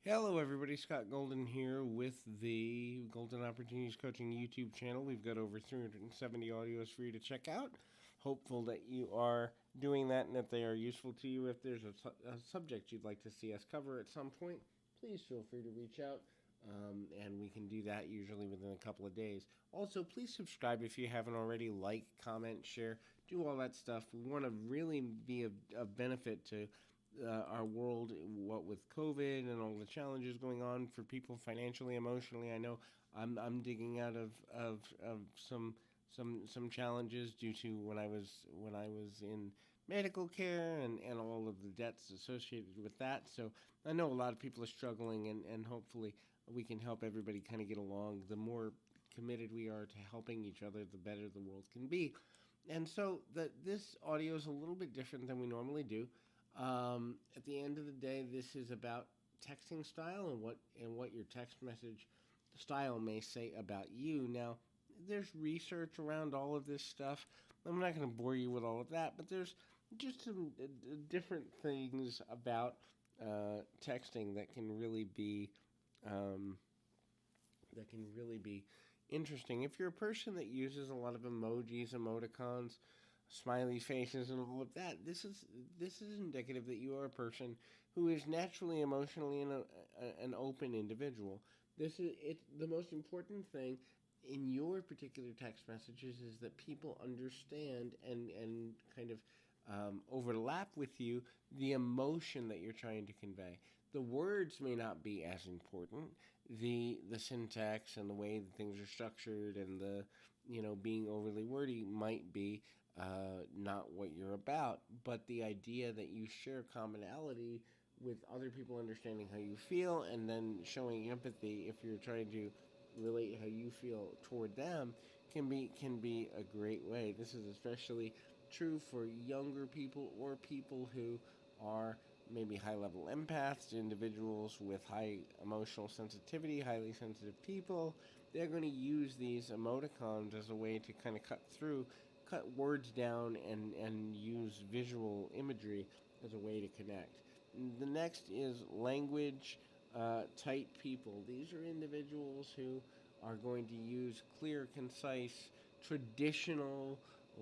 Hello, everybody. Scott Golden here with the Golden Opportunities Coaching YouTube channel. We've got over 370 audios for you to check out. Hopeful that you are doing that and that they are useful to you. If there's a subject you'd like to see us cover at some point, please feel free to reach out. And we can do that usually within a couple of days. Also, please subscribe if you haven't already. Like, comment, share, do all that stuff. We want to really be of benefit to our world, what with COVID and all the challenges going on for people financially, emotionally. I know I'm digging out of some challenges due to when I was in medical care and all of the debts associated with that. So I know a lot of people are struggling, and hopefully we can help everybody kind of get along. The more committed we are to helping each other, the better the world can be. And so this audio is a little bit different than we normally do. At the end of the day, this is about texting style and what your text message style may say about you. Now, there's research around all of this stuff. I'm not going to bore you with all of that, but there's just some different things about texting um, that can really be interesting. If you're a person that uses a lot of emojis, emoticons, smiley faces, and all of that, this is indicative that you are a person who is naturally emotionally an open individual. This is it. The most important thing in your particular text messages is that people understand and kind of overlap with you the emotion that you're trying to convey. The words may not be as important. The syntax and the way that things are structured and the being overly wordy might be not what you're about, but the idea that you share commonality with other people understanding how you feel and then showing empathy if you're trying to relate how you feel toward them can be a great way. This is especially true for younger people or people who are maybe high level empaths, individuals with high emotional sensitivity, highly sensitive people. They're going to use these emoticons as a way to kind of cut words down and use visual imagery as a way to connect. The next is language tight people. These are individuals who are going to use clear, concise, traditional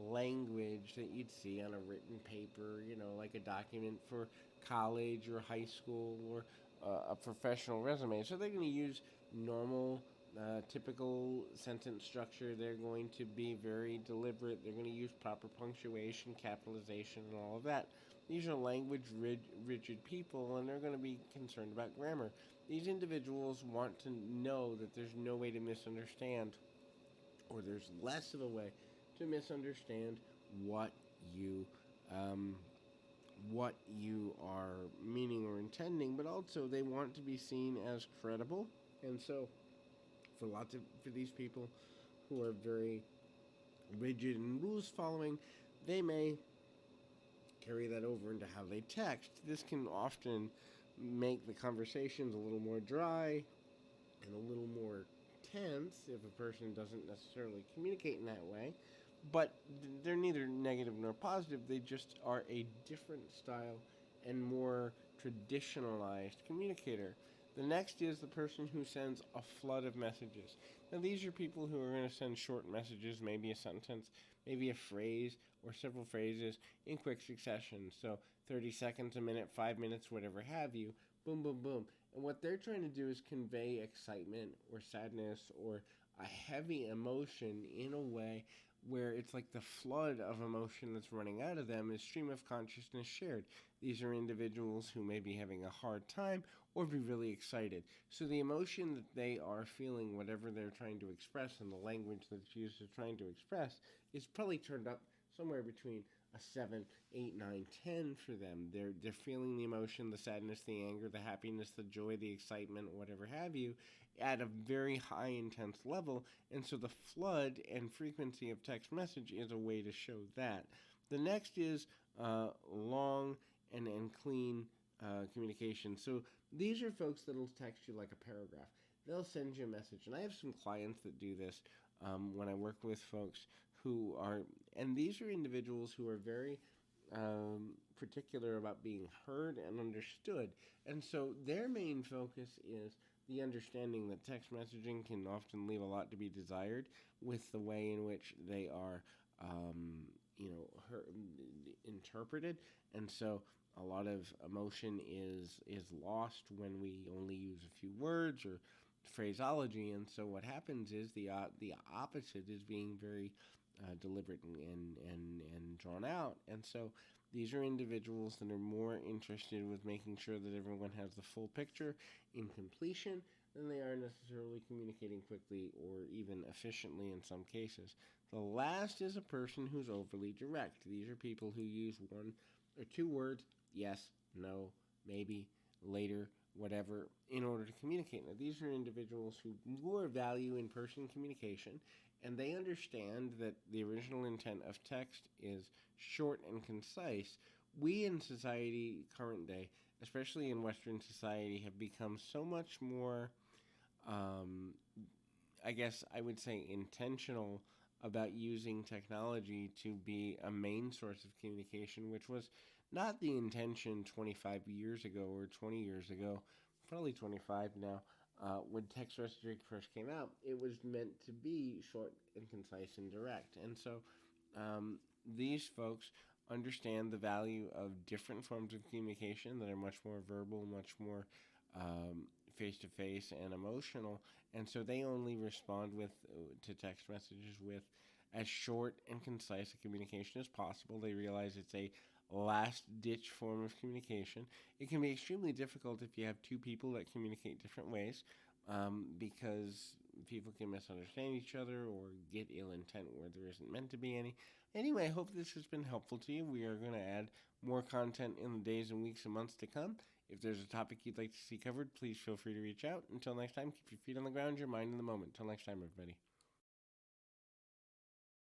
language that you'd see on a written paper, like a document for college or high school or a professional resume. So they're going to use normal, typical sentence structure. They're going to be very deliberate. They're going to use proper punctuation, capitalization, and all of that. These are language rigid people, and they're going to be concerned about grammar. These individuals want to know that there's no way to misunderstand, or there's less of a way to misunderstand what you um, what you are meaning or intending, but also they want to be seen as credible. And so, for these people who are very rigid and rules following, they may carry that over into how they text. This can often make the conversations a little more dry and a little more tense if a person doesn't necessarily communicate in that way. But they're neither negative nor positive. They just are a different style and more traditionalized communicator. The next is the person who sends a flood of messages. Now, these are people who are going to send short messages, maybe a sentence, maybe a phrase or several phrases in quick succession. So 30 seconds, a minute, 5 minutes, whatever have you. Boom, boom, boom. And what they're trying to do is convey excitement or sadness or a heavy emotion in a way where it's like the flood of emotion that's running out of them is stream of consciousness shared. These are individuals who may be having a hard time or be really excited. So the emotion that they are feeling, whatever they're trying to express, and the language that's used to trying to express, is probably turned up somewhere between a 7, 8, 9, 10 for them. They're feeling the emotion, the sadness, the anger, the happiness, the joy, the excitement, whatever have you, at a very high intense level. And so the flood and frequency of text message is a way to show that. The next is long and clean communication. So these are folks that'll text you like a paragraph. They'll send you a message. And I have some clients that do this when I work with folks who are, and these are individuals who are very particular about being heard and understood. And so their main focus is the understanding that text messaging can often leave a lot to be desired with the way in which they are, um, interpreted. And so a lot of emotion is lost when we only use a few words or phraseology. And so what happens is the opposite is being very deliberate and drawn out. And so these are individuals that are more interested with making sure that everyone has the full picture in completion than they are necessarily communicating quickly or even efficiently in some cases. The last is a person who's overly direct. These are people who use one or two words, yes, no, maybe, later, whatever, in order to communicate. Now, these are individuals who more value in person communication, and they understand that the original intent of text is short and concise. We in society, current day, especially in Western society, have become so much more, um, I guess I would say, intentional about using technology to be a main source of communication, which was not the intention 25 years ago or 20 years ago, probably 25 now. When text messaging first came out, it was meant to be short and concise and direct. And so these folks understand the value of different forms of communication that are much more verbal, much more face to face and emotional, and so they only respond with to text messages with as short and concise a communication as possible. They realize it's a last ditch form of communication. It can be extremely difficult if you have two people that communicate different ways, because people can misunderstand each other or get ill intent where there isn't meant to be any. Anyway, I hope this has been helpful to you. We are going to add more content in the days and weeks and months to come. If there's a topic you'd like to see covered, please feel free to reach out. Until next time, keep your feet on the ground, your mind in the moment. Until next time, everybody.